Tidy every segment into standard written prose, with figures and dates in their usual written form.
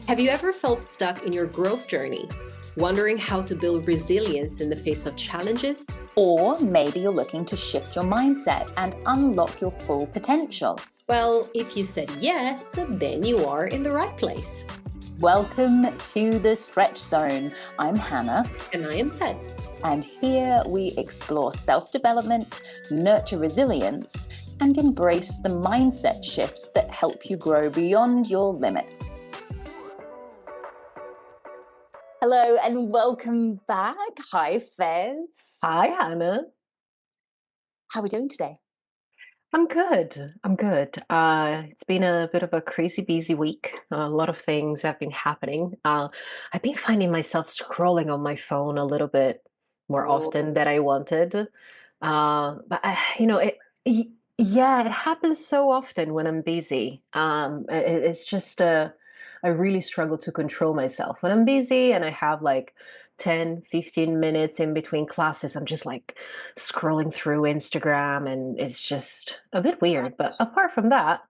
Have you ever felt stuck in your growth journey, wondering how to build resilience in the face of challenges? Or maybe you're looking to shift your mindset and unlock your full potential. Well, if you said yes, then you are in the right place. Welcome to the Stretch Zone. I'm Hannah. And I am Feds. And here we explore self-development, nurture resilience, and embrace the mindset shifts that help you grow beyond your limits. Hello and welcome back. Hi, Feds. Hi, Hannah. How are we doing today? I'm good. It's been a bit of a crazy, busy week. A lot of things have been happening. I've been finding myself scrolling on my phone a little bit more often than I wanted. It happens so often when I'm busy. It's just I really struggle to control myself when I'm busy and I have like 10, 15 minutes in between classes. I'm just like scrolling through Instagram and it's just a bit weird. But apart from that,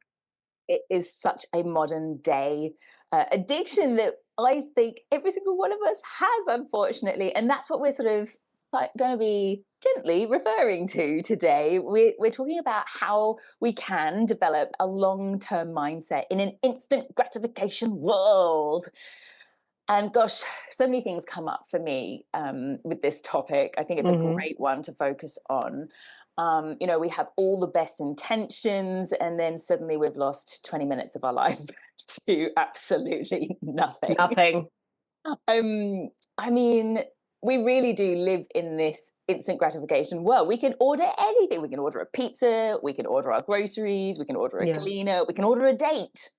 it is such a modern day addiction that I think every single one of us has, unfortunately. And that's what we're sort of going to be gently referring to today. We're talking about how we can develop a long-term mindset in an instant gratification world. And gosh, so many things come up for me with this topic. I think it's a great one to focus on. We have all the best intentions and then suddenly we've lost 20 minutes of our life to absolutely nothing. I mean, we really do live in this instant gratification world. We can order anything. We can order a pizza, we can order our groceries, we can order a cleaner, we can order a date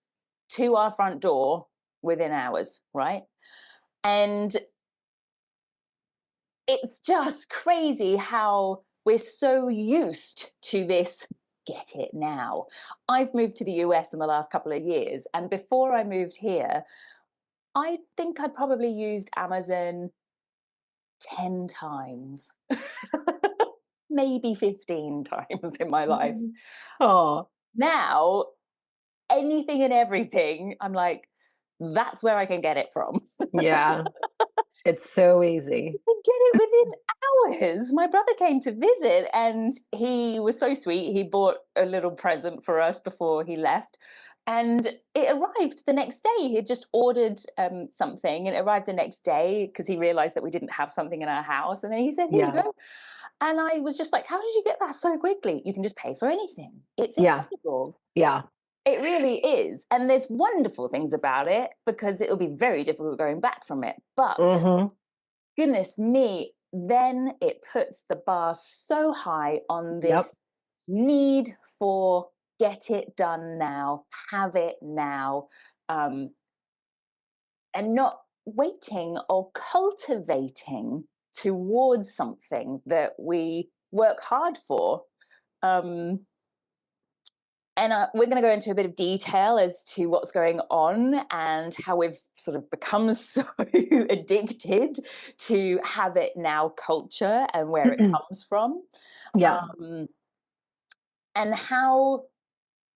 to our front door within hours, right? And it's just crazy how we're so used to this get it now. I've moved to the US in the last couple of years, and before I moved here, I think I'd probably used Amazon 10 times, maybe 15 times in my life. oh, Now, anything and everything, I'm like, that's where I can get it from. yeah, it's so easy. You can get it within hours. My brother came to visit and he was so sweet. He bought a little present for us before he left. And it arrived the next day. He had just ordered something and it arrived the next day because he realized that we didn't have something in our house. And then he said, here you go. And I was just like, how did you get that so quickly? You can just pay for anything. It's incredible. Yeah. It really is. And there's wonderful things about it because it'll be very difficult going back from it. But goodness me, then it puts the bar so high on this need for get it done now, have it now, and not waiting or cultivating towards something that we work hard for. And we're going to go into a bit of detail as to what's going on and how we've sort of become so addicted to have it now culture and where it comes from. And how,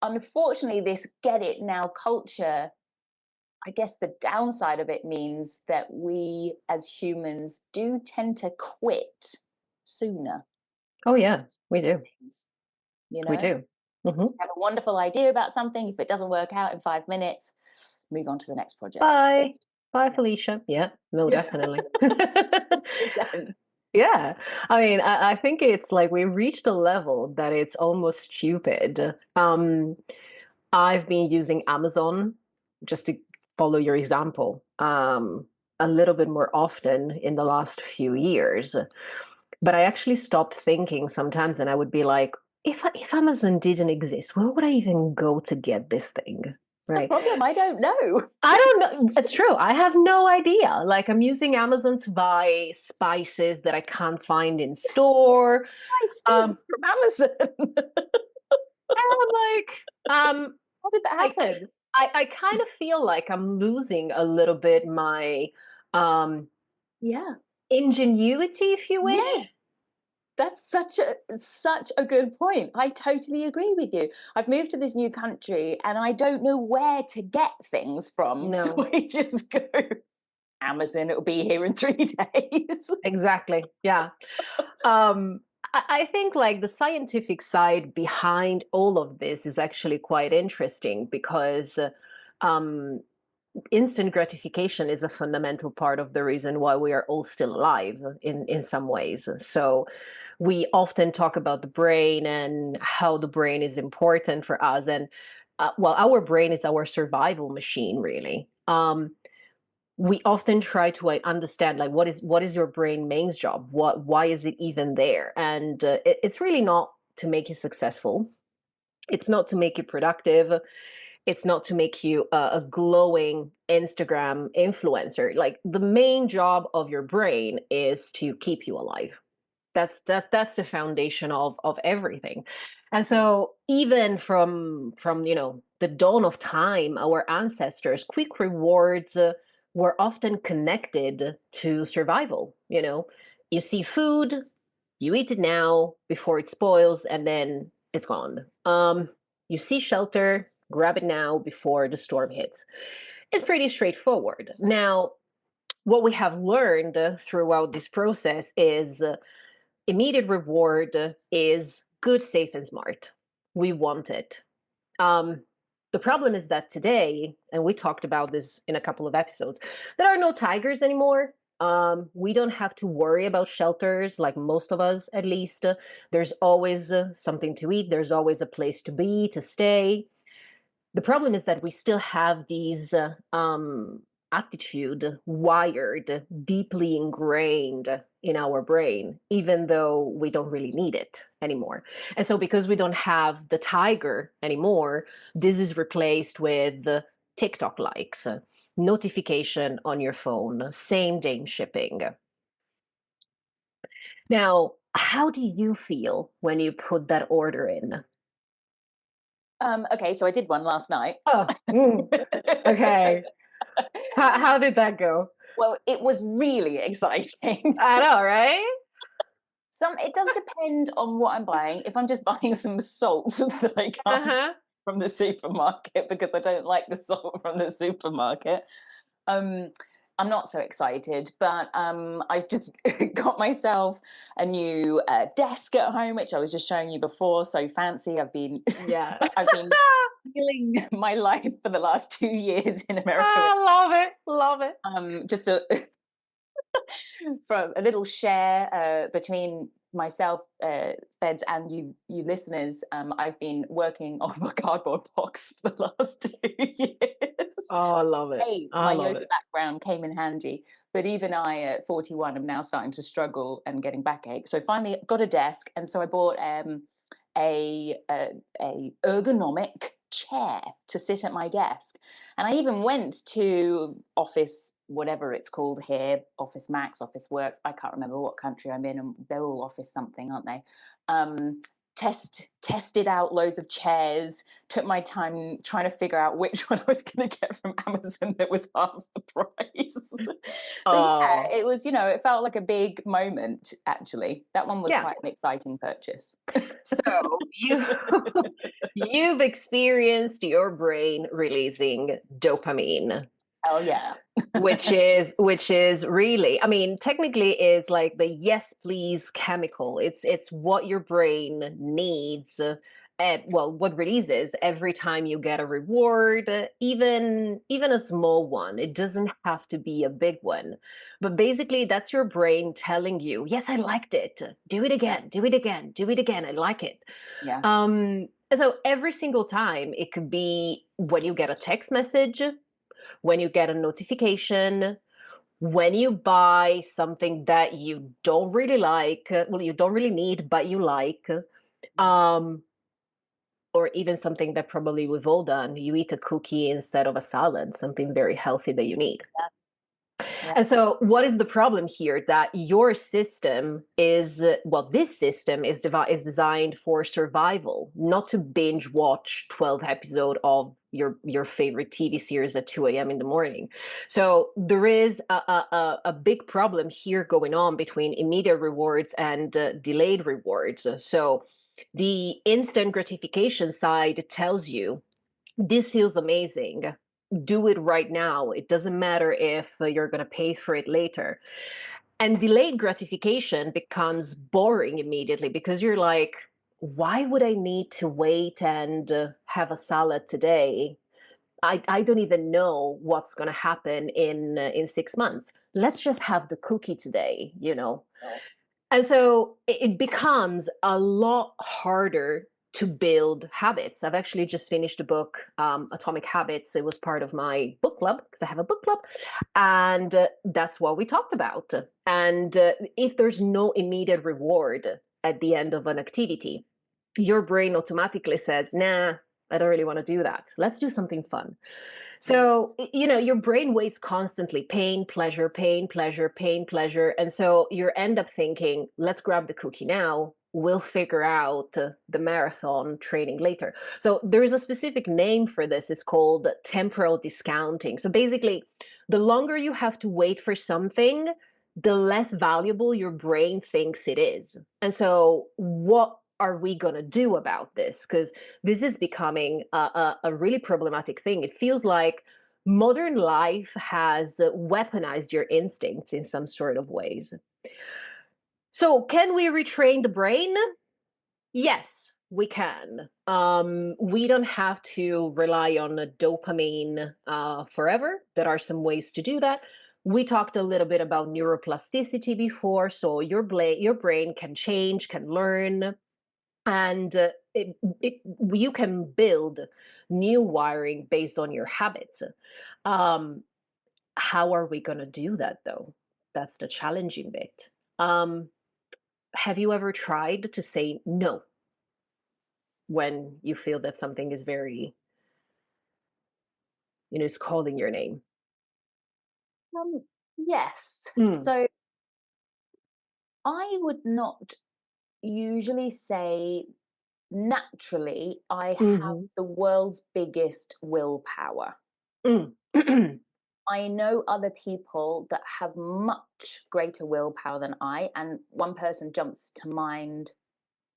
unfortunately, this get it now culture, I guess the downside of it means that we as humans do tend to quit sooner. Oh, yeah, we do. You know? We do. Have a wonderful idea about something. If it doesn't work out in 5 minutes, move on to the next project. Bye, Felicia. Yeah, no, definitely. Yeah, I mean, I think it's like we've reached a level that it's almost stupid. I've been using Amazon, just to follow your example, a little bit more often in the last few years. But I actually stopped thinking sometimes, and I would be like, if Amazon didn't exist, where would I even go to get this thing? Right. The problem, I don't know. I don't know. It's true. I have no idea. Like, I'm using Amazon to buy spices that I can't find in store. From Amazon. And I'm like, how did that happen? I kind of feel like I'm losing a little bit my ingenuity, if you wish. Yes. That's such a good point. I totally agree with you. I've moved to this new country and I don't know where to get things from. So No, I just go Amazon, it'll be here in 3 days. exactly. Yeah. I think like the scientific side behind all of this is actually quite interesting because um, instant gratification is a fundamental part of the reason why we are all still alive in some ways. So we often talk about the brain and how the brain is important for us. And well, our brain is our survival machine, really. We often try to understand like what is your brain main's job, why is it even there, and it's really not to make you successful, it's not to make you productive, it's not to make you a glowing Instagram influencer. Like the main job of your brain is to keep you alive. That's the foundation of everything. And so even from the dawn of time, our ancestors, quick rewards were often connected to survival. You see food, you eat it now before it spoils, and then it's gone. You see shelter, grab it now before the storm hits. It's pretty straightforward. Now, what we have learned throughout this process is immediate reward is good, safe, and smart. We want it. Um, the problem is that today, and we talked about this in a couple of episodes, there are no tigers anymore. We don't have to worry about shelters, like most of us, at least. There's always something to eat. There's always a place to be, to stay. The problem is that we still have these attitude wired, deeply ingrained in our brain, even though we don't really need it anymore. And so because we don't have the tiger anymore, this is replaced with TikTok likes, notification on your phone, same day shipping. Now, how do you feel when you put that order in? Okay, so I did one last night. Oh, okay. How did that go? Well, it was really exciting. I know, right? It does depend on what I'm buying. If I'm just buying some salt that I can't Uh-huh. from the supermarket because I don't like the salt from the supermarket, um, I'm not so excited. But I've just got myself a new desk at home, which I was just showing you before. So fancy. Yeah. I've been feeling my life for the last 2 years in America. I love it. Love it. Just from a little share between myself, Feds, and you listeners. I've been working off a cardboard box for the last 2 years. Oh, I love it. Hey, I my love yoga it. background came in handy, but even I at 41 am now starting to struggle and getting backache. So finally got a desk, and so I bought a ergonomic chair to sit at my desk. And I even went to Office, whatever it's called here, Office Max, Office Works. I can't remember what country I'm in, and they're all Office something, aren't they? Tested out loads of chairs, took my time trying to figure out which one I was going to get from Amazon that was half the price. So yeah, it was, it felt like a big moment, actually. That one was Yeah. quite an exciting purchase. So you've experienced your brain releasing dopamine. Oh yeah. which is really, I mean, technically is like the yes please chemical. It's what your brain needs, well, what releases every time you get a reward, even a small one. It doesn't have to be a big one, but basically that's your brain telling you, yes, I liked it, do it again, do it again, do it again, I like it. Yeah. So every single time, it could be when you get a text message, when you get a notification, when you buy something that you don't really like, well, you don't really need, but you like, um, or even something that probably we've all done. You eat a cookie instead of a salad, something very healthy that you need. Yeah. And so, what is the problem here? That your system is, well, this system is designed for survival, not to binge watch 12 episodes of your favorite TV series at 2 a.m. in the morning. So there is a big problem here going on between immediate rewards and delayed rewards. So the instant gratification side tells you this feels amazing. Do it right now. It doesn't matter if you're going to pay for it later. And delayed gratification becomes boring immediately because you're like, why would I need to wait and have a salad today? I don't even know what's going to happen in 6 months. Let's just have the cookie today, you know? And so it becomes a lot harder to build habits. I've actually just finished a book, Atomic Habits. It was part of my book club because I have a book club. And that's what we talked about. And if there's no immediate reward at the end of an activity, your brain automatically says, nah, I don't really want to do that. Let's do something fun. So, you know, your brain waits constantly pain, pleasure, pain, pleasure, pain, pleasure. And so you end up thinking, let's grab the cookie now. We'll figure out the marathon training later. So there is a specific name for this. It's called temporal discounting. So basically, the longer you have to wait for something, the less valuable your brain thinks it is. And so what are we going to do about this? Because this is becoming a really problematic thing. It feels like modern life has weaponized your instincts in some sort of ways. So, can we retrain the brain? Yes, we can. We don't have to rely on a dopamine forever. There are some ways to do that. We talked a little bit about neuroplasticity before. So, your brain can change, can learn, and you can build new wiring based on your habits. Um, how are we going to do that, though? That's the challenging bit. Um, have you ever tried to say no when you feel that something is very, you know, is calling your name? Yes. Mm. So I would not usually say naturally I have Hmm. the world's biggest willpower. Mm. I know other people that have much greater willpower than I, and one person jumps to mind,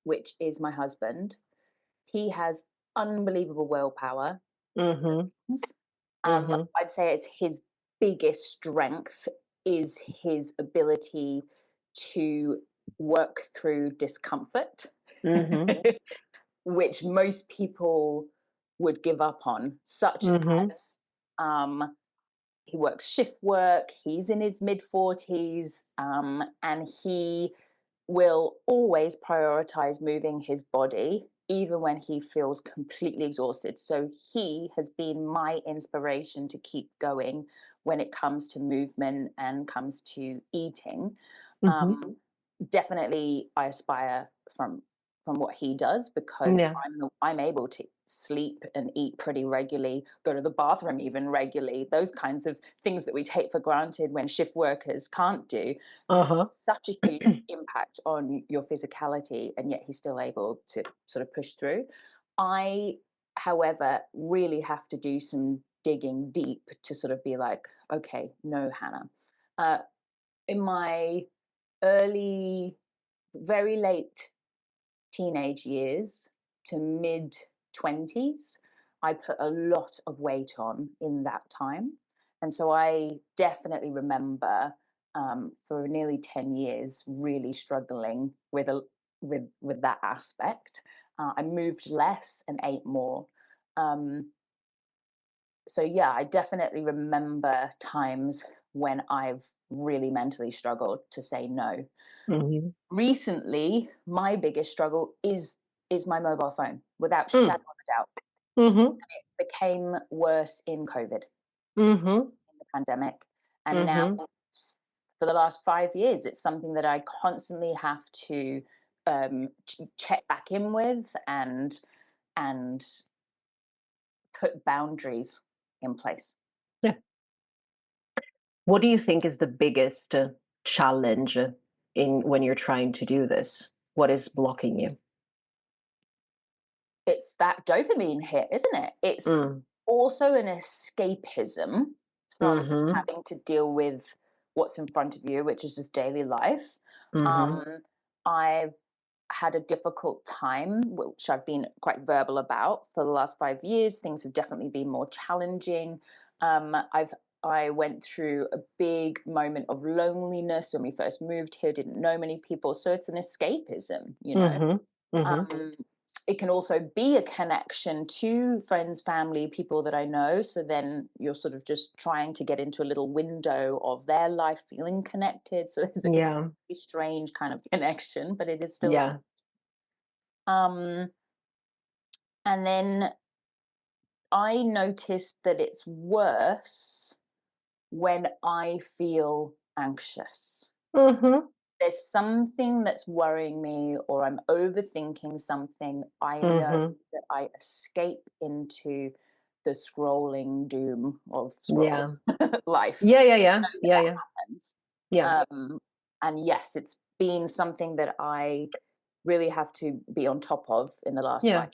which is my husband. He has unbelievable willpower. Hmm. But Hmm. I'd say it's his biggest strength is his ability to work through discomfort, Hmm. which most people would give up on, such Hmm. as he works shift work, he's in his mid 40s, and he will always prioritize moving his body even when he feels completely exhausted. So he has been my inspiration to keep going when it comes to movement and comes to eating. Hmm. Definitely I aspire from what he does, because Yeah. I'm able to sleep and eat pretty regularly, go to the bathroom even regularly. Those kinds of things that we take for granted when shift workers can't do, Uh-huh. such a huge impact on your physicality, and yet he's still able to sort of push through. I, however, really have to do some digging deep to sort of be like, okay, no, Hannah. In my early, very late teenage years to mid 20s, I put a lot of weight on in that time. And so I definitely remember for nearly 10 years really struggling with that aspect. I moved less and ate more. Um, so yeah, I definitely remember times when I've really mentally struggled to say no. Hmm. Recently, my biggest struggle is my mobile phone, without Mm. shadow of a doubt. Hmm. It became worse in COVID, Hmm. in the pandemic, and now Hmm. for the last 5 years, it's something that I constantly have to check back in with and put boundaries in place. Yeah. What do you think is the biggest challenge in when you're trying to do this? What is blocking you? It's that dopamine hit, isn't it? It's Mm. also an escapism from Mhm. having to deal with what's in front of you, which is just daily life. Mhm. I've had a difficult time, which I've been quite verbal about for the last 5 years. Things have definitely been more challenging. I went through a big moment of loneliness when we first moved here, didn't know many people. So it's an escapism, you know. Mhm. Mhm. Um, it can also be a connection to friends, family, people that I know. So then you're sort of just trying to get into a little window of their life, feeling connected. So it's Yeah. a strange kind of connection, but it is still. Yeah. Um, and then I noticed that it's worse when I feel anxious. Mhm. There's something that's worrying me, or I'm overthinking something. I know Mhm. that I escape into the scrolling doom of scroll Yeah. life. Yeah, yeah, I yeah. know that Yeah, that yeah. happens. Yeah. And yes, it's been something that I really have to be on top of in the last Yeah. 5.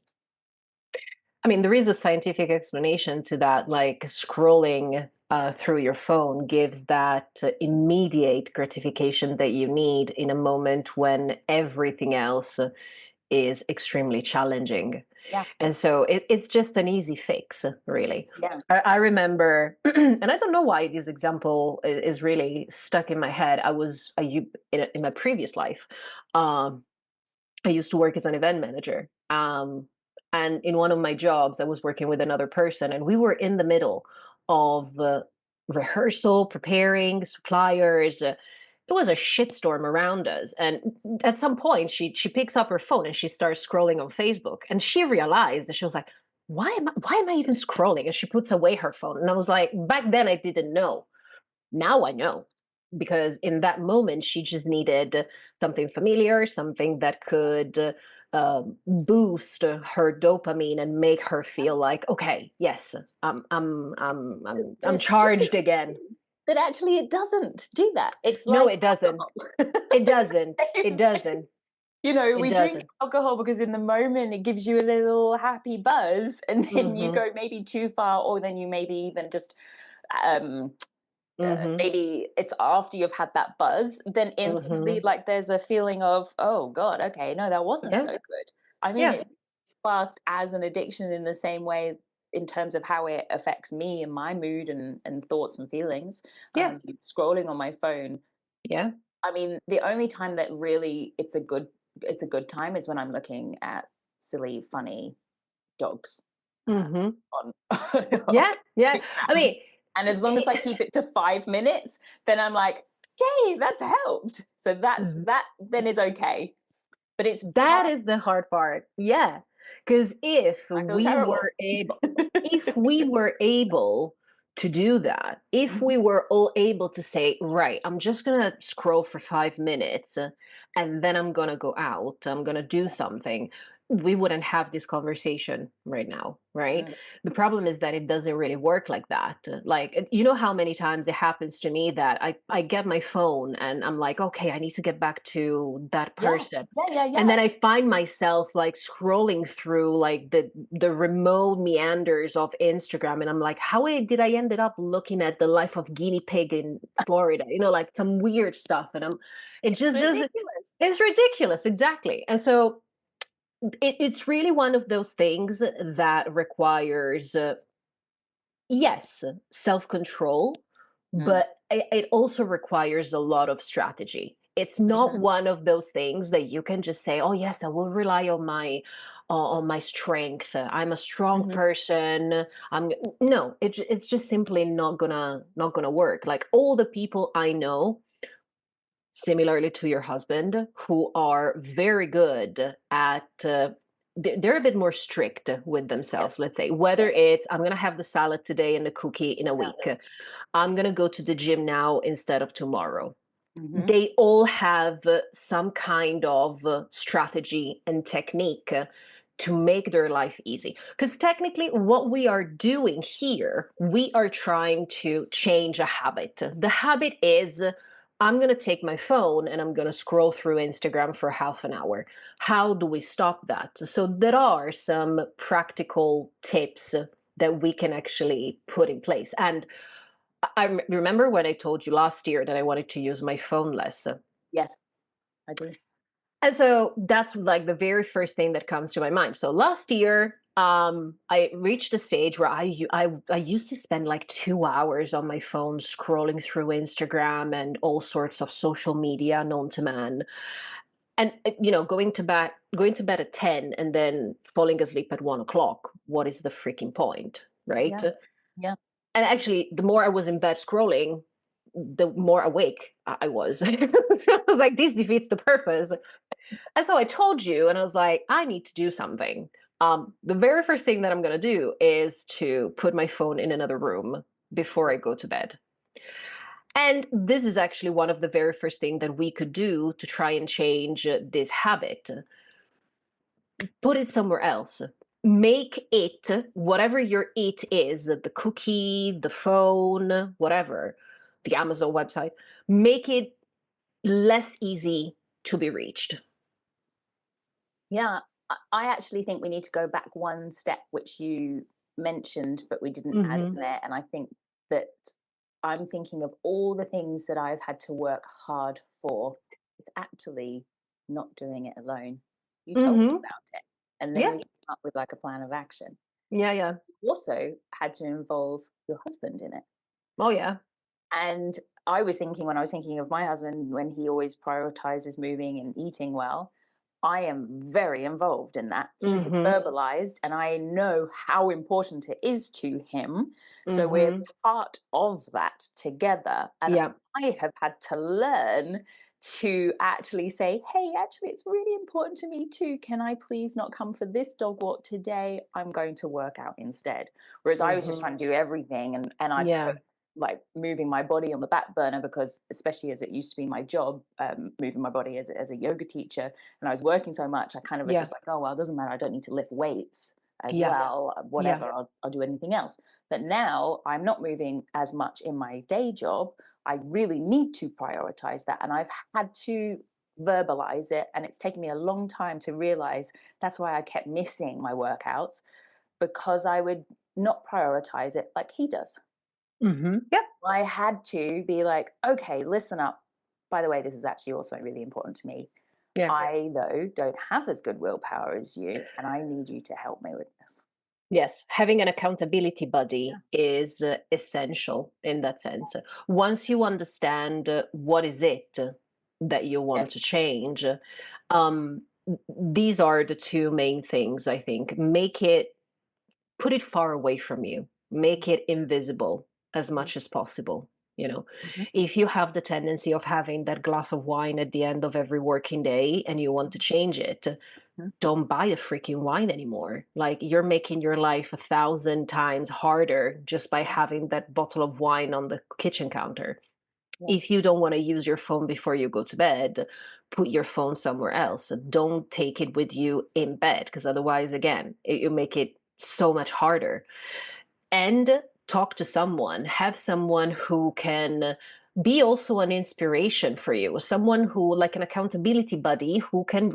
I mean, there is a scientific explanation to that. Like scrolling through your phone gives that immediate gratification that you need in a moment when everything else is extremely challenging. Yeah, And so it's just an easy fix, really. yeah. I remember, and I don't know why this example is really stuck in my head. In my previous life, um, I used to work as an event manager. And in one of my jobs, I was working with another person, and we were in the middle of rehearsal, preparing suppliers. It was a shitstorm around us. And at some point, she picks up her phone and she starts scrolling on Facebook. And she realized that she was like, why am I even scrolling? And she puts away her phone. And I was like, back then I didn't know. Now I know, because in that moment she just needed something familiar, something that could boost her dopamine and make her feel like, okay, yes, I'm The stupid charged again. thing is that actually it doesn't do that. It's No, like it doesn't. alcohol. It doesn't. It doesn't. It We drink doesn't. alcohol because in the moment it gives you a little happy buzz, and then you Mm-hmm. go maybe too far, or then you maybe even just um, Mm-hmm. maybe it's after you've had that buzz, then instantly Mm-hmm. like there's a feeling of, oh God, okay, no, that wasn't Yeah. so good. I mean, Yeah. it's classed as an addiction in the same way in terms of how it affects me and my mood and thoughts and feelings. Yeah. Scrolling on my phone. Yeah. I mean, the only time that really it's a good time is when I'm looking at silly, funny dogs Mm-hmm. on Yeah. Yeah. I Instagram. mean, And as long as I keep it to 5 minutes, then I'm like, yay, that's helped. So that then is okay. But it's that past. is the hard part. Yeah. Because I feel terrible. if we were able to do that, if we Mhm. were all able to say, right, I'm just going to scroll for 5 minutes and then I'm going to go out, I'm going to do something, we wouldn't have this conversation right now, right? Mm. The problem is that it doesn't really work like that. Like, you know how many times it happens to me that I get my phone and I'm like, okay, I need to get back to that Yeah, person, yeah, yeah, and yeah. then I find myself like scrolling through like the remote meanders of Instagram, and I'm like, did I ended up looking at the life of guinea pig in Florida, like some weird stuff, and it It's just doesn't. ridiculous. It's ridiculous, exactly. And so it's really one of those things that requires yes, self-control, Mm. but it also requires a lot of strategy. It's not Mhm. one of those things that you can just say, "Oh yes, I will rely on my strength. I'm a strong Mhm. person." No, it's just simply not gonna work. Like all the people I know, similarly to your husband, who are very good at they're a bit more strict with themselves, Yes, let's say, whether yes. it's I'm going to have the salad today and the cookie in a Yeah. week, I'm going to go to the gym now instead of tomorrow. Mhm. They all have some kind of strategy and technique to make their life easy. Because technically, what we are doing here, we are trying to change a habit. The habit is, I'm going to take my phone and I'm going to scroll through Instagram for half an hour. How do we stop that? So there are some practical tips that we can actually put in place. And I remember when I told you last year that I wanted to use my phone less. Yes, I do. And so that's like the very first thing that comes to my mind. So last year, I reached a stage where I used to spend like 2 hours on my phone scrolling through Instagram and all sorts of social media known to man. And going to bed at 10 and then falling asleep at 1 o'clock. What is the freaking point, right? Yeah. Yeah. And actually, the more I was in bed scrolling, the more awake I was. So I was like, this defeats the purpose. And so I told you, and I was like, I need to do something. The very first thing that I'm going to do is to put my phone in another room before I go to bed. And this is actually one of the very first things that we could do to try and change this habit. Put it somewhere else. Make it, whatever your it is, the cookie, the phone, whatever, the Amazon website, make it less easy to be reached. Yeah, I actually think we need to go back one step, which you mentioned, but we didn't add in there. And I think that I'm thinking of all the things that I've had to work hard for. It's actually not doing it alone. You told me about it, and then we came up with like a plan of action. Yeah. You also had to involve your husband in it. Oh, yeah. And I was thinking, when I was thinking of my husband, when he always prioritizes moving and eating well, I am very involved in that. He has verbalized, and I know how important it is to him. So we're part of that together. And I have had to learn to actually say, hey, actually, it's really important to me too. Can I please not come for this dog walk today? I'm going to work out instead. Whereas I was just trying to do everything, and I put like moving my body on the back burner, because especially as it used to be my job, moving my body as a yoga teacher, and I was working so much, I kind of was just like, oh well, it doesn't matter, I don't need to lift weights as well, whatever, I'll do anything else. But now I'm not moving as much in my day job. I really need to prioritize that, and I've had to verbalize it, and it's taken me a long time to realize that's why I kept missing my workouts, because I would not prioritize it like he does. I had to be like, okay, listen up. By the way, this is actually also really important to me. I, though, don't have as good willpower as you, and I need you to help me with this. Yes, having an accountability buddy is essential in that sense. Once you understand what is it that you want to change, these are the two main things, I think. Put it far away from you, make it invisible as much as possible. If you have the tendency of having that glass of wine at the end of every working day and you want to change it, don't buy a freaking wine anymore. Like, you're making your life 1,000 times harder just by having that bottle of wine on the kitchen counter. If you don't want to use your phone before you go to bed, put your phone somewhere else. Don't take it with you in bed, because otherwise, again, you make it so much harder. And talk to someone, have someone who can be also an inspiration for you, someone who, like an accountability buddy, who can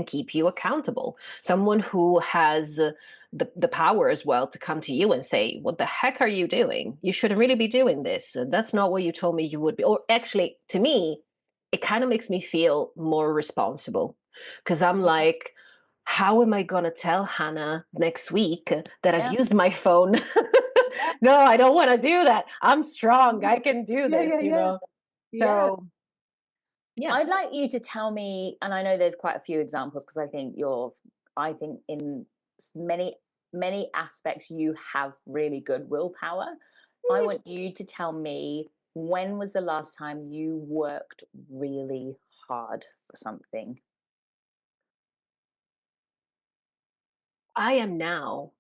keep you accountable, someone who has the power as well to come to you and say, what the heck are you doing? You shouldn't really be doing this. That's not what you told me you would be. Or actually, to me, it kind of makes me feel more responsible, because I'm like, how am I going to tell Hannah next week that I've used my phone? No, I don't want to do that. I'm strong. I can do this, So, I'd like you to tell me, and I know there's quite a few examples, because I think in many aspects you have really good willpower. I want you to tell me, when was the last time you worked really hard for something? I am now.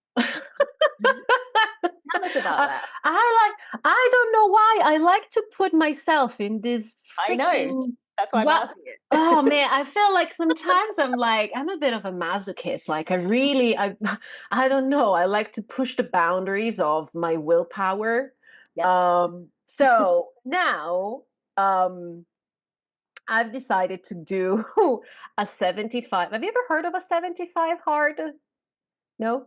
Tell us about that. I don't know why. I like to put myself in this freaking... I know. That's why I'm asking it. Oh man, I feel like sometimes I'm a bit of a masochist. Like I don't know. I like to push the boundaries of my willpower. Yep. So now um I've decided to do a 75. Have you ever heard of a 75 hard? No?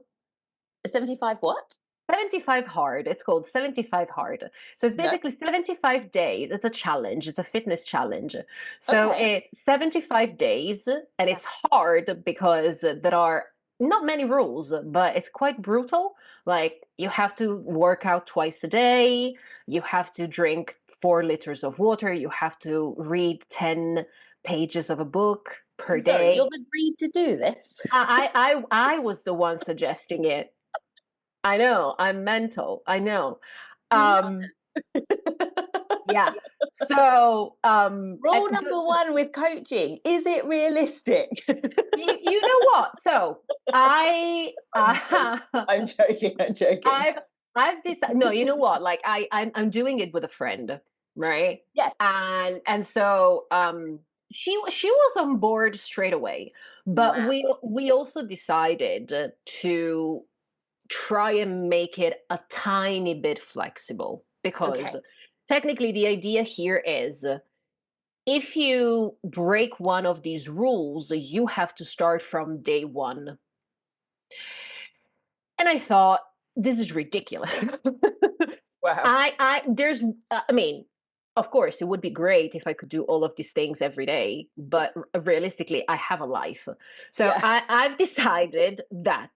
75 what? 75 hard. It's called 75 hard. So it's No. basically 75 days. It's a challenge. It's a fitness challenge. So Okay. it's 75 days and it's hard because there are not many rules, but it's quite brutal. Like you have to work out twice a day. You have to drink 4 liters of water. You have to read 10 pages of a book per I'm sorry, you've day. agreed to do this. I was the one suggesting it. I know, I'm mental. I know. Love Um, yeah. So, Rule number one with coaching, is it realistic? you know what? So I, I'm joking. I've decided. No, you know what? Like I'm doing it with a friend, right? Yes. And so she was on board straight away, but Wow. we also decided to try and make it a tiny bit flexible because Okay. technically the idea here is if you break one of these rules, you have to start from day one. And I thought, this is ridiculous. Wow. I mean, of course, it would be great if I could do all of these things every day, but realistically, I have a life. So Yeah. I've decided that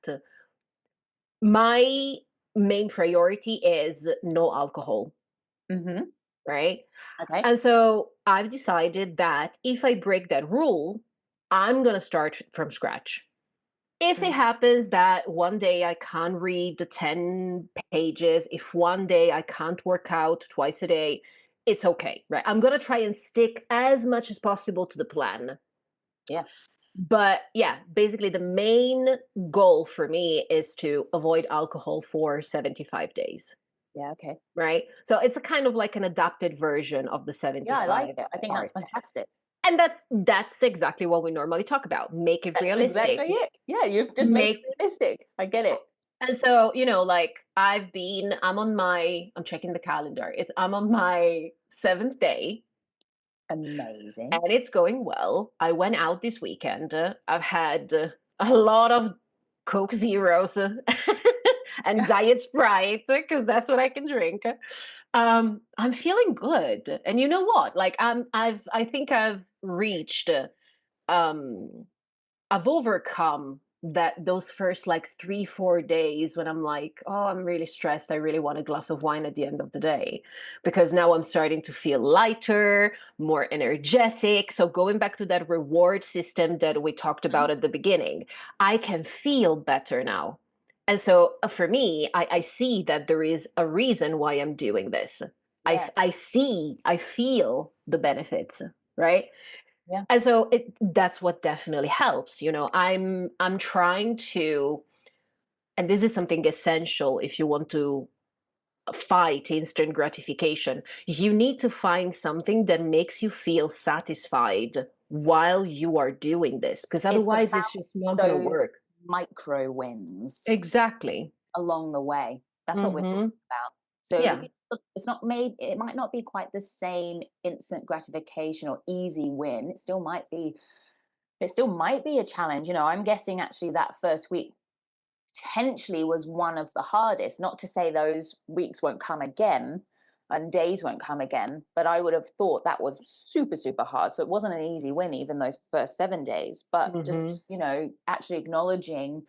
my main priority is no alcohol, Mm-hmm. right? Okay. And so I've decided that if I break that rule, I'm going to start from scratch. If it happens that one day I can't read the 10 pages, if one day I can't work out twice a day, it's okay, right? I'm going to try and stick as much as possible to the plan. Yeah. But yeah, basically the main goal for me is to avoid alcohol for 75 days. Yeah. Okay. Right? So it's a kind of like an adapted version of the Yeah, I 75 like it. I think hard. that's fantastic. And that's exactly what we normally talk about. Make it That's realistic. exactly it. Yeah, you've just made Make it realistic. I get it. And so, like I'm checking the calendar. I'm on my 7th day Amazing. and it's going well. I went out this weekend. I've had a lot of Coke Zeros and Diet Sprite because that's what I can drink. I'm feeling good. And you know what? Like I think I've reached um I've overcome those first like 3-4 days when I'm like, oh, I'm really stressed. I really want a glass of wine at the end of the day. Because now I'm starting to feel lighter, more energetic. So going back to that reward system that we talked about at the beginning, I can feel better now. And so for me, I see that there is a reason why I'm doing this. Yes. I feel the benefits, right? Yeah. And so that's what definitely helps. I'm trying to, and this is something essential if you want to fight instant gratification. You need to find something that makes you feel satisfied while you are doing this, because otherwise it's just not going to Those work. micro wins Exactly. along the way. That's what we're talking about. So Yeah. it's not made, it might not be quite the same instant gratification or easy win. It still might be a challenge. I'm guessing actually that first week potentially was one of the hardest. Not to say those weeks won't come again and days won't come again, but I would have thought that was super, super hard. So it wasn't an easy win, even those first 7 days. But just, actually acknowledging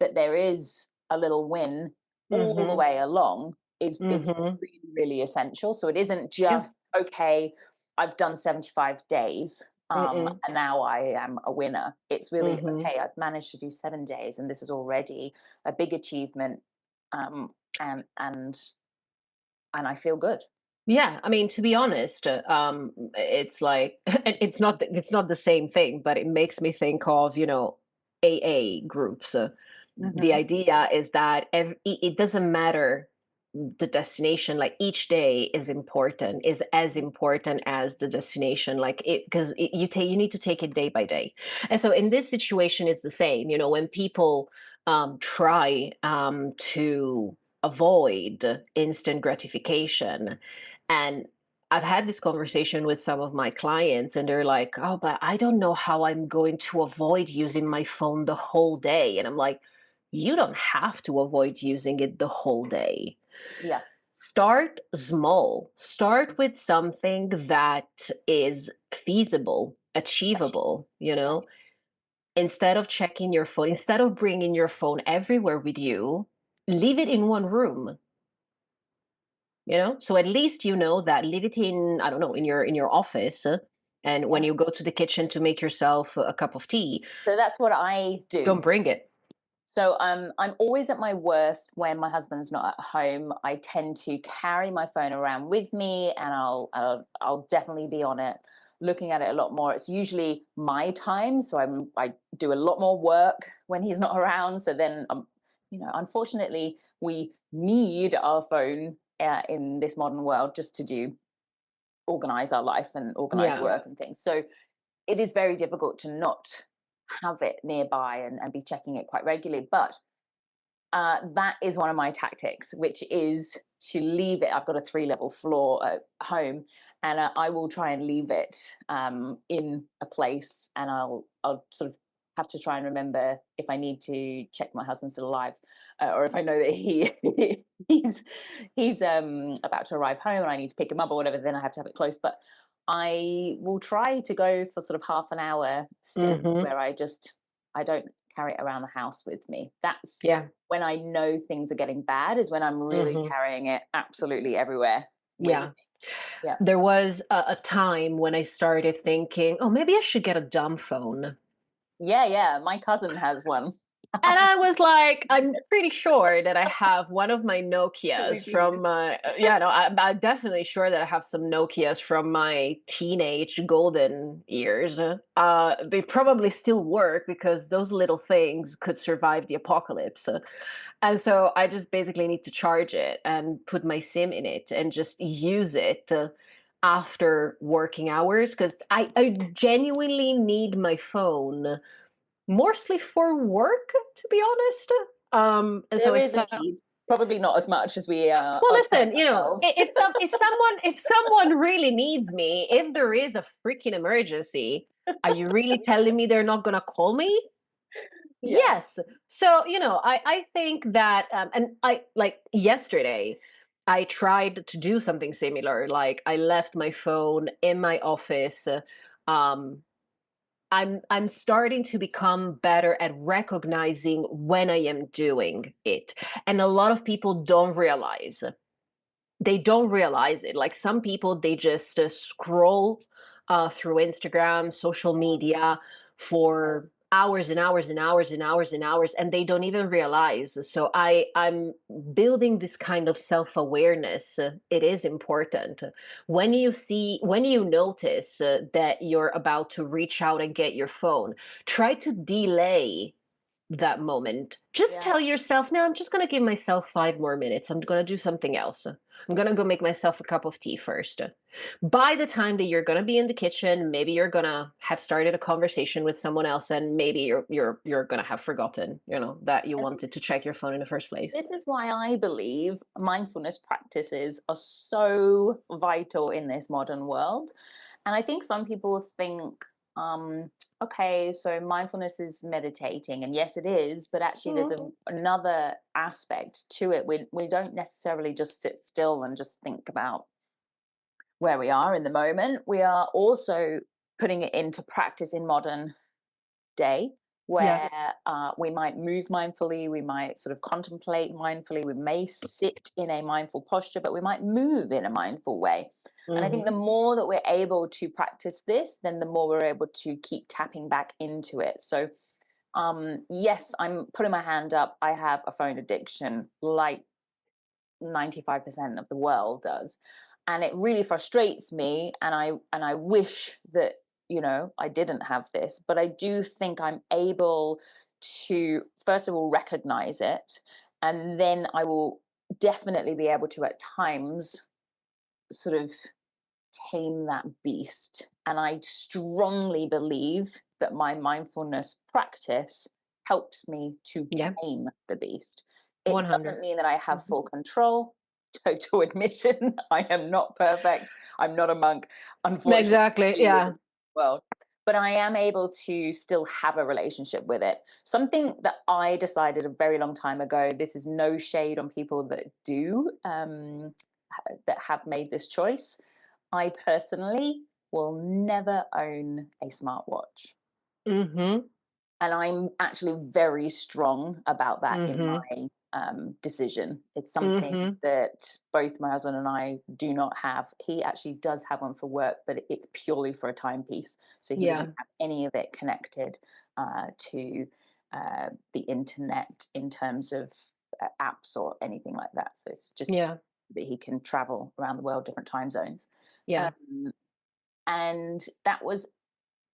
that there is a little win all the way along is really, really essential. So it isn't just, okay, I've done 75 days. And now I am a winner. It's really, okay, I've managed to do 7 days and this is already a big achievement. And I feel good. Yeah, I mean, to be honest, it's like it's not the same thing, but it makes me think of AA groups. The idea is that it doesn't matter the destination, like each day is important, is as important as the destination, like it, because you need to take it day by day. And so in this situation it's the same, when people try to avoid instant gratification. And I've had this conversation with some of my clients, and they're like, oh, but I don't know how I'm going to avoid using my phone the whole day. And I'm like, you don't have to avoid using it the whole day. Yeah. Start small. Start with something that is feasible, achievable, Instead of checking your phone, instead of bringing your phone everywhere with you, leave it in one room. So at least that, leave it in, I don't know, in your office, and when you go to the kitchen to make yourself a cup of tea, So that's what I do. don't bring it. So I'm always at my worst when my husband's not at home. I tend to carry my phone around with me, and I'll definitely be on it, looking at it a lot more. It's usually my time, so I do a lot more work when he's not around. So then, unfortunately, we need our phone in this modern world just to organize our life and organize work and things. So it is very difficult to not have it nearby and be checking it quite regularly. But that is one of my tactics, which is to leave it. I've got a 3-level floor at home, and I will try and leave it in a place, and I'll sort of have to try and remember if I need to check my husband's still alive, or if I know that he's about to arrive home and I need to pick him up or whatever, then I have to have it close. But I will try to go for sort of half an hour stints where I don't carry it around the house with me. That's when I know things are getting bad, is when I'm really carrying it absolutely everywhere with me. Yeah. There was a time when I started thinking, oh, maybe I should get a dumb phone. Yeah. My cousin has one. And I was like, I'm pretty sure that I have one of my Nokias from I'm definitely sure that I have some Nokias from my teenage golden years. They probably still work because those little things could survive the apocalypse. And so I just basically need to charge it and put my SIM in it and just use it after working hours, because I genuinely need my phone mostly for work, to be honest. And so there is a need. Probably not as much as we are. Well, listen, if someone really needs me, if there is a freaking emergency, are you really telling me they're not gonna call me? Yeah. Yes. So I think that, and I, like, yesterday I tried to do something similar. Like, I left my phone in my office. I'm starting to become better at recognizing when I am doing it. And a lot of people don't realize. They don't realize it. Like, some people, they just scroll through Instagram, social media for hours and hours and hours and hours and hours, and they don't even realize. So I'm building this kind of self-awareness. It is important. When you notice that you're about to reach out and get your phone, try to delay that moment. Just tell yourself, no, I'm just going to give myself 5 more minutes. I'm going to do something else. I'm going to go make myself a cup of tea first. By the time that you're going to be in the kitchen, maybe you're going to have started a conversation with someone else, and maybe you're going to have forgotten, that you wanted to check your phone in the first place. This is why I believe mindfulness practices are so vital in this modern world. And I think some people think, okay, so mindfulness is meditating, and yes, it is, but actually there's another aspect to it. We don't necessarily just sit still and just think about where we are in the moment. We are also putting it into practice in modern day, where we might move mindfully, we might sort of contemplate mindfully, we may sit in a mindful posture, but we might move in a mindful way. And I think the more that we're able to practice this, then the more we're able to keep tapping back into it. So yes, I'm putting my hand up. I have a phone addiction like 95% of the world does. And it really frustrates me. And I wish that, I didn't have this, but I do think I'm able to, first of all, recognize it. And then I will definitely be able to at times sort of tame that beast. And I strongly believe that my mindfulness practice helps me to Yeah. tame the beast. It 100. doesn't mean that I have full control. Total admission, I am not perfect. I'm not a monk, unfortunately. Exactly. I do live Yeah. in the world, but I am able to still have a relationship with it. Something that I decided a very long time ago. This is no shade on people that do that have made this choice. I personally will never own a smartwatch. Mm-hmm. And I'm actually very strong about that in Mm-hmm. my decision. It's something Mm-hmm. that both my husband and I do not have. He actually does have one for work, but it's purely for a timepiece. So he Yeah. doesn't have any of it connected to the internet in terms of apps or anything like that. So it's just Yeah. that he can travel around the world, different time zones. Yeah. Um, and that was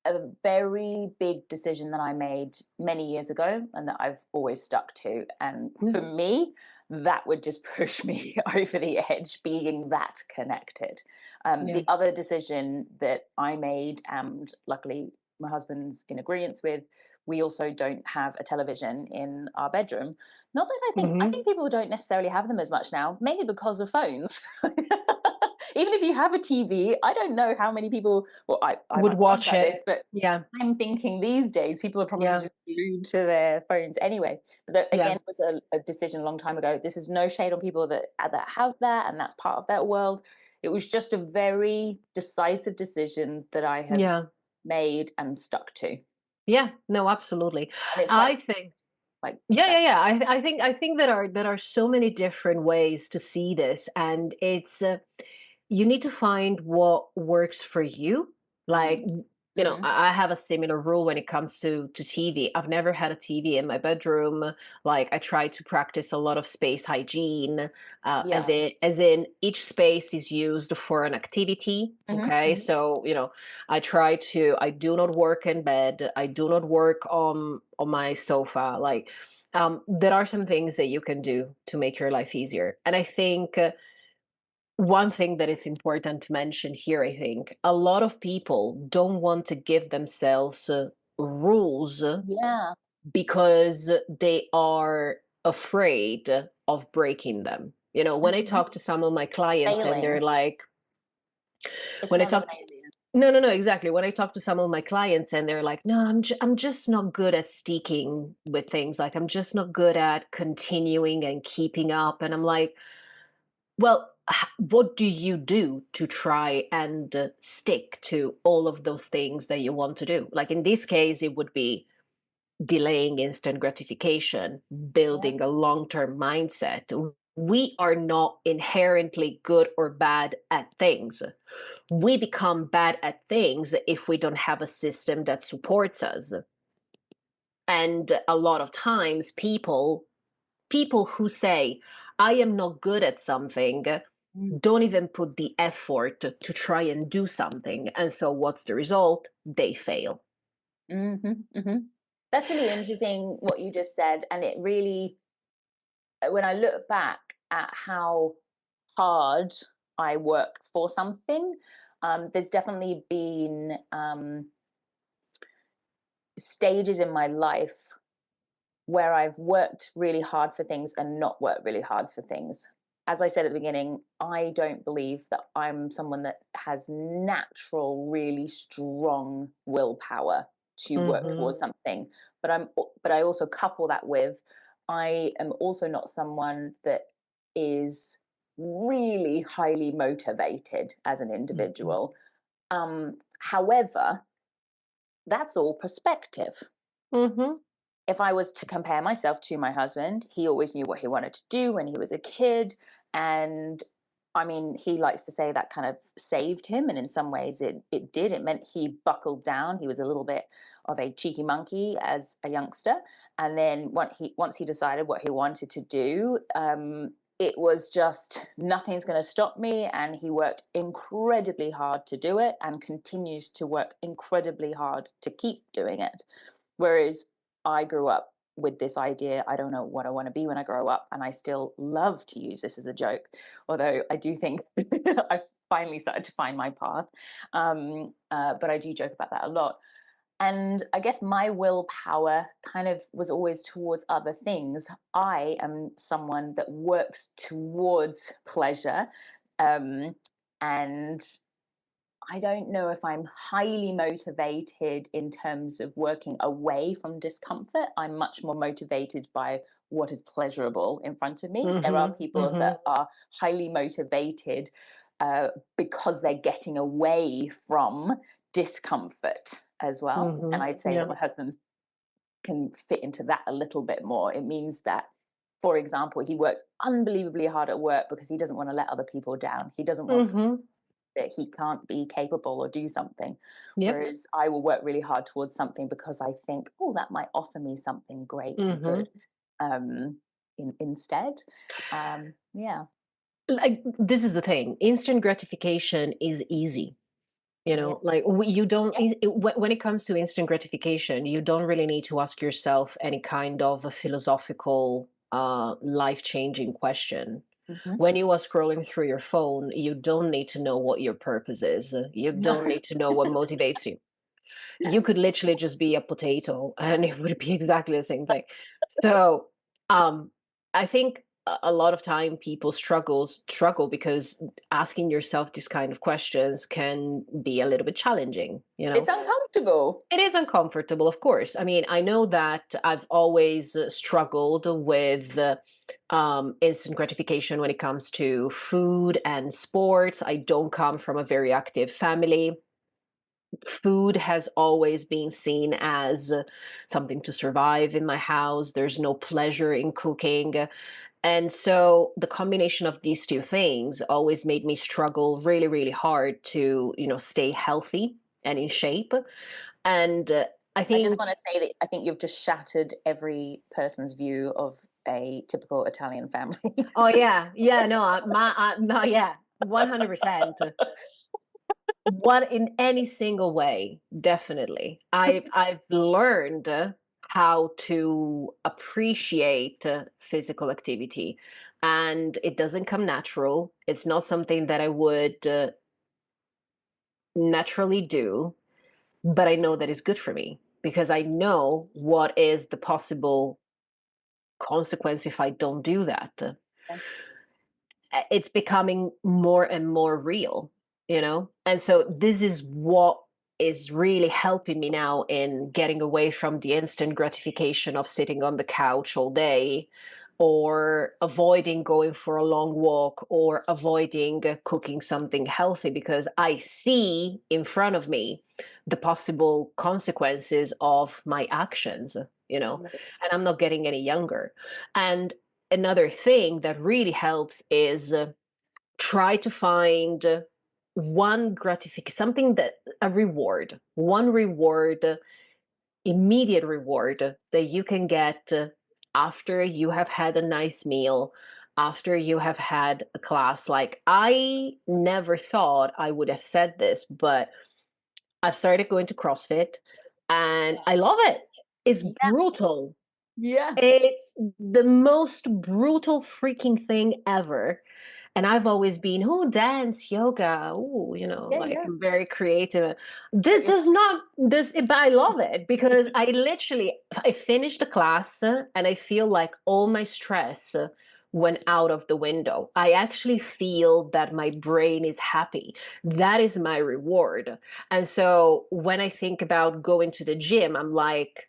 a very big decision that I made many years ago and that I've always stuck to. And for me, that would just push me over the edge, being that connected. Yeah. The other decision that I made, and luckily my husband's in agreement with, we also don't have a television in our bedroom. Not that I think people don't necessarily have them as much now, mainly because of phones. Even if you have a TV, I don't know how many people, well, I Would might be wrong watch about it. this, but Yeah. I'm thinking these days people are probably Yeah. just glued to their phones anyway. But that, Yeah. again, was a decision a long time ago. This is no shade on people that have that, and that's part of their world. It was just a very decisive decision that I have Yeah. made and stuck to. Yeah. No, absolutely. And it's quite I think like yeah, yeah, that's yeah. I think there are so many different ways to see this, and it's you need to find what works for you. Like, mm-hmm. I have a similar rule when it comes to TV. I've never had a TV in my bedroom. Like, I try to practice a lot of space hygiene, Yeah. as in each space is used for an activity. Mm-hmm. Okay, Mm-hmm. so I do not work in bed. I do not work on my sofa. Like, there are some things that you can do to make your life easier. And I think one thing that is important to mention here, I think a lot of people don't want to give themselves rules Yeah. because they are afraid of breaking them. When I Mm-hmm. talk to some of my clients and Failing. they're like, It's when I never talk failure. no, no, no, exactly. When I talk to some of my clients and they're like, "No, I'm just not good at sticking with things. Like, I'm just not good at continuing and keeping up." And I'm like, "Well, what do you do to try and stick to all of those things that you want to do?" Like, in this case, it would be delaying instant gratification, Yeah. building a long-term mindset. We are not inherently good or bad at things. We become bad at things if we don't have a system that supports us. And a lot of times people who say, I am not good at something, don't even put the effort to try and do something. And so what's the result? They fail. Mm-hmm. Mm-hmm. That's really interesting what you just said. And it really, when I look back at how hard I work for something, there's definitely been stages in my life where I've worked really hard for things and not worked really hard for things. As I said at the beginning, I don't believe that I'm someone that has natural, really strong willpower to work Mm-hmm. towards something. But I also couple that with I am also not someone that is really highly motivated as an Mm-hmm. individual. However, that's all perspective. Mm-hmm. If I was to compare myself to my husband, he always knew what he wanted to do when he was a kid. And I mean, he likes to say that kind of saved him. And in some ways it did. It meant he buckled down. He was a little bit of a cheeky monkey as a youngster. And then once he decided what he wanted to do, it was just nothing's going to stop me. And he worked incredibly hard to do it and continues to work incredibly hard to keep doing it. Whereas I grew up with this idea, I don't know what I want to be when I grow up. And I still love to use this as a joke, although I do think I've finally started to find my path. But I do joke about that a lot. And I guess my willpower kind of was always towards other things. I am someone that works towards pleasure. And I don't know if I'm highly motivated in terms of working away from discomfort. I'm much more motivated by what is pleasurable in front of me. There are people that are highly motivated because they're getting away from discomfort as well. And I'd say that my husband's can fit into that a little bit more. It means that, for example, he works unbelievably hard at work because he doesn't want to let other people down. He doesn't want that he can't be capable or do something. Whereas I will work really hard towards something because I think, oh, that might offer me something great and good instead. Yeah. Like, this is the thing. Instant gratification is easy. You know, like you don't, when it comes to instant gratification, you don't really need to ask yourself any kind of a philosophical, life-changing question. When you are scrolling through your phone, you don't need to know what your purpose is. You don't need to know what motivates you. You could literally just be a potato and it would be exactly the same thing. So, I think a lot of time people struggle because asking yourself these kind of questions can be a little bit challenging, you know. It's uncomfortable. It is uncomfortable, of course. I mean, I know that I've always struggled with instant gratification when it comes to food and sports. I don't come from a very active family. Food has always been seen as something to survive in my house. There's no pleasure in cooking. And so the combination of these two things always made me struggle really, really hard to, you know, stay healthy and in shape. And I I think, just want to say that I think you've just shattered every person's view of a typical Italian family. oh yeah, no, yeah, 100%. What in any single way, definitely. I've learned how to appreciate physical activity, and it doesn't come natural. It's not something that I would naturally do, but I know that it's good for me because I know what is the possible consequence if I don't do that. It's becoming more and more real, you know? And so this is what is really helping me now in getting away from the instant gratification of sitting on the couch all day or avoiding going for a long walk or avoiding cooking something healthy because I see in front of me the possible consequences of my actions, you know, and I'm not getting any younger. And another thing that really helps is try to find one gratification, something that a reward, one reward, immediate reward that you can get after you have had a nice meal, after you have had a class. Like, I never thought I would have said this, but I've started going to CrossFit and I love it. It's brutal. Yeah. It's the most brutal freaking thing ever. And I've always been, oh, dance, yoga, oh, you know, like I'm very creative. This does not, this, but I love it because I finished the class and I feel like all my stress went out of the window. I actually feel that my brain is happy. That is my reward. And so when I think about going to the gym, I'm like,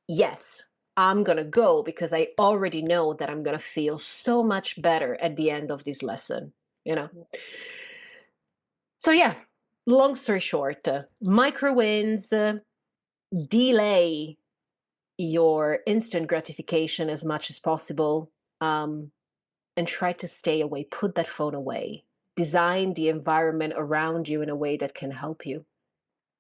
yes, I'm going to go because I already know that I'm going to feel so much better at the end of this lesson, you know? So, yeah, long story short, micro wins, delay your instant gratification as much as possible, and try to stay away. Put that phone away. Design the environment around you in a way that can help you.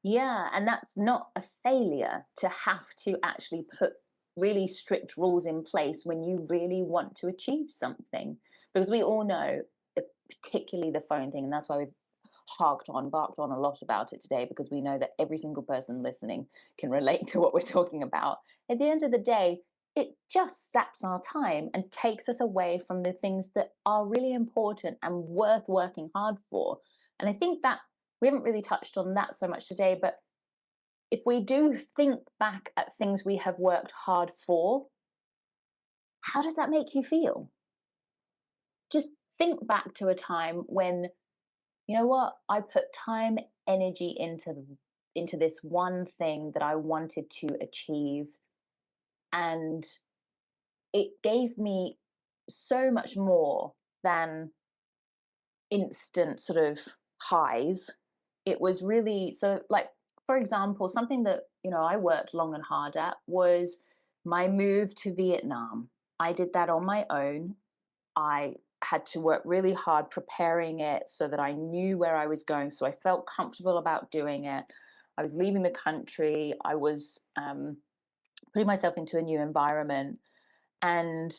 Yeah, and that's not a failure to have to actually put really strict rules in place when you really want to achieve something. Because we all know, particularly the phone thing, and that's why we've barked on a lot about it today, because we know that every single person listening can relate to what we're talking about. At the end of the day, it just saps our time and takes us away from the things that are really important and worth working hard for. And I think that we haven't really touched on that so much today, but if we do think back at things we have worked hard for, how does that make you feel? Just think back to a time when, you know what, I put time, energy into this one thing that I wanted to achieve, and it gave me so much more than instant sort of highs. It was really, so like, for example, something that, you know, I worked long and hard at was my move to Vietnam. I did that on my own. I had to work really hard preparing it so that I knew where I was going, so I felt comfortable about doing it. I was leaving the country. I was putting myself into a new environment, and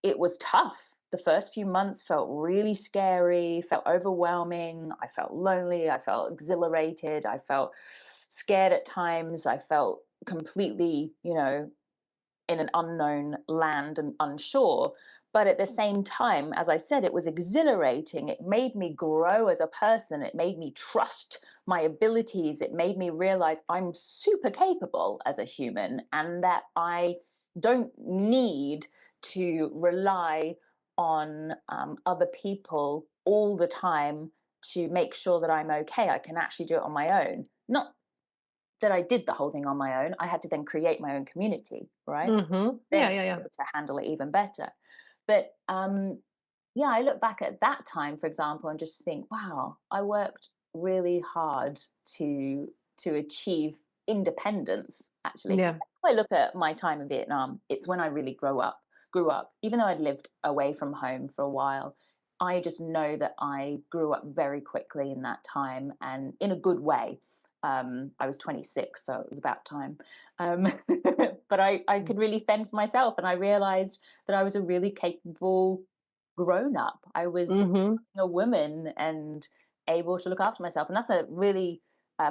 it was tough. The first few months felt really scary, felt overwhelming. I felt lonely. I felt exhilarated. I felt scared at times. I felt completely, you know, in an unknown land and unsure. But at the same time, as I said, it was exhilarating. It made me grow as a person. It made me trust my abilities. It made me realize I'm super capable as a human, and that I don't need to rely on other people all the time to make sure that I'm okay. I can actually do it on my own. Not that I did the whole thing on my own. I had to then create my own community, right? Mm-hmm. Then Yeah. able to handle it even better. But yeah, I look back at that time, for example, and just think, wow, I worked really hard to achieve independence. Actually, Yeah. if I look at my time in Vietnam, it's when I really grew up. Even though I'd lived away from home for a while, I just know that I grew up very quickly in that time, and in a good way. I was 26, so it was about time. Um, but I could really fend for myself, and I realized that I was a really capable grown up. I was Mm-hmm. a woman and able to look after myself, and that's a really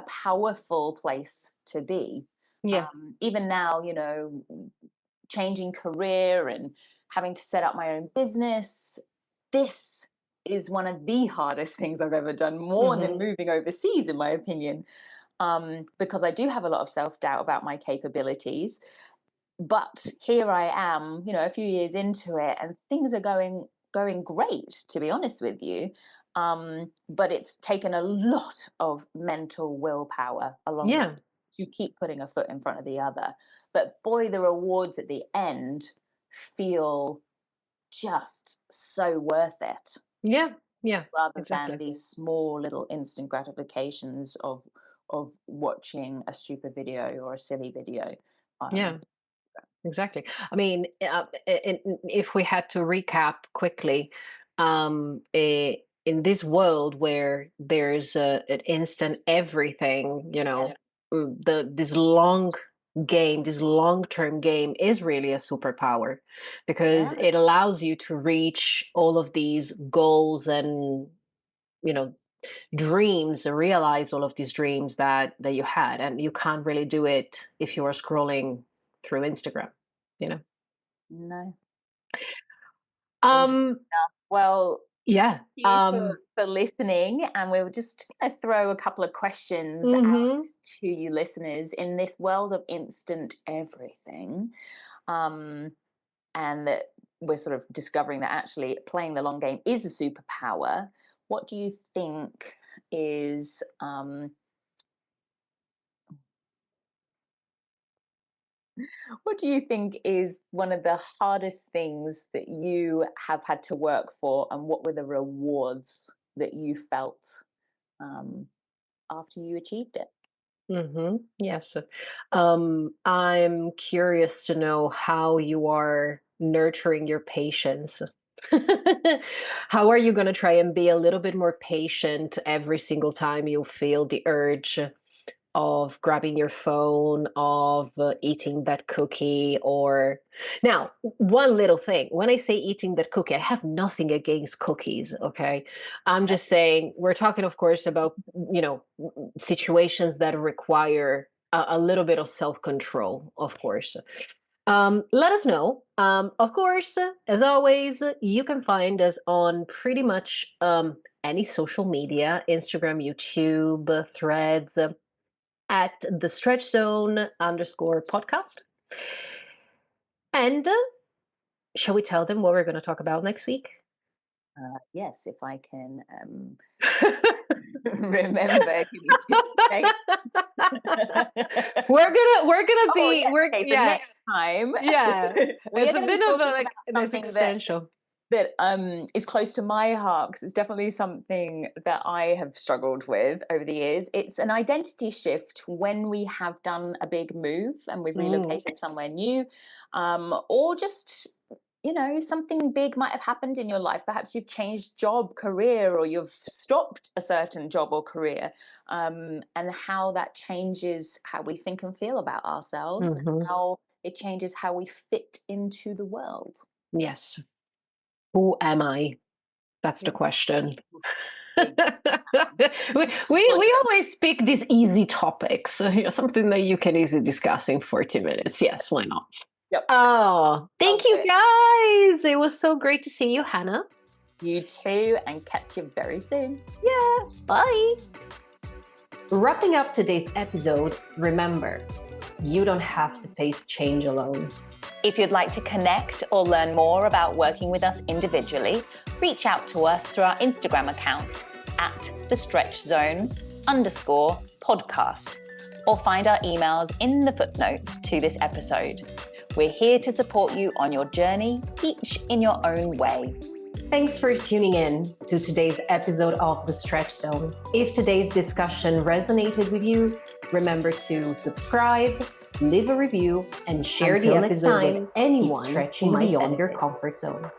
powerful place to be. Yeah. Even now, you know, changing career and having to set up my own business, this is one of the hardest things I've ever done, more than Mm-hmm. moving overseas, in my opinion, because I do have a lot of self-doubt about my capabilities. But here I am, you know, a few years into it, and things are going great, to be honest with you. But it's taken a lot of mental willpower along the Yeah. way to keep putting a foot in front of the other. But boy, the rewards at the end feel just so worth it, Yeah. Yeah. rather than Exactly. these small little instant gratifications of watching a stupid video or a silly video. Yeah. Um, Exactly. I mean, if we had to recap quickly, in this world where there's an instant everything, you yeah, know, the this long game, this long-term game is really a superpower because yeah, it allows you to reach all of these goals and, you know, dreams, realize all of these dreams that you had, and you can't really do it if you are scrolling through Instagram, you know. no. Interesting Um, enough. Well, yeah. thank you for listening. And we'll just throw a couple of questions out Mhm. to you listeners. In this world of instant everything, um, and that we're sort of discovering that actually playing the long game is a superpower, what do you think is what do you think is one of the hardest things that you have had to work for, and what were the rewards that you felt um, after you achieved it? Yes. I'm curious to know how you are nurturing your patience. How are you going to try and be a little bit more patient every single time you feel the urge of grabbing your phone, of eating that cookie, or now, one little thing. When I say eating that cookie, I have nothing against cookies, okay? I'm Yeah. just saying we're talking, of course, about, you know, situations that require a little bit of self-control, of course. Let us know. Of course, as always, you can find us on pretty much any social media, Instagram, YouTube, Threads, at the Stretch Zone _podcast. And shall we tell them what we're going to talk about next week? Yes, if I can remember. Give me 2 seconds. Next time. Yeah, it's a bit of something existential that is close to my heart, because it's definitely something that I have struggled with over the years. It's an identity shift when we have done a big move and we've relocated somewhere new, or just, you know, something big might have happened in your life. Perhaps you've changed job, career, or you've stopped a certain job or career, and how that changes how we think and feel about ourselves, and how it changes how we fit into the world. Yes. Who am I? That's the question. we always pick these easy topics, something that you can easily discuss in 40 minutes. Yes, why not? Yep. Oh, thank you guys. It was so great to see you, Hannah. You too, and catch you very soon. Yeah, bye. Wrapping up today's episode, remember, you don't have to face change alone. If you'd like to connect or learn more about working with us individually, reach out to us through our Instagram account at @thestretchzone_podcast, or find our emails in the footnotes to this episode. We're here to support you on your journey, each in your own way. Thanks for tuning in to today's episode of The Stretch Zone. If today's discussion resonated with you, remember to subscribe, leave a review, and share the episode with anyone stretching beyond your comfort zone.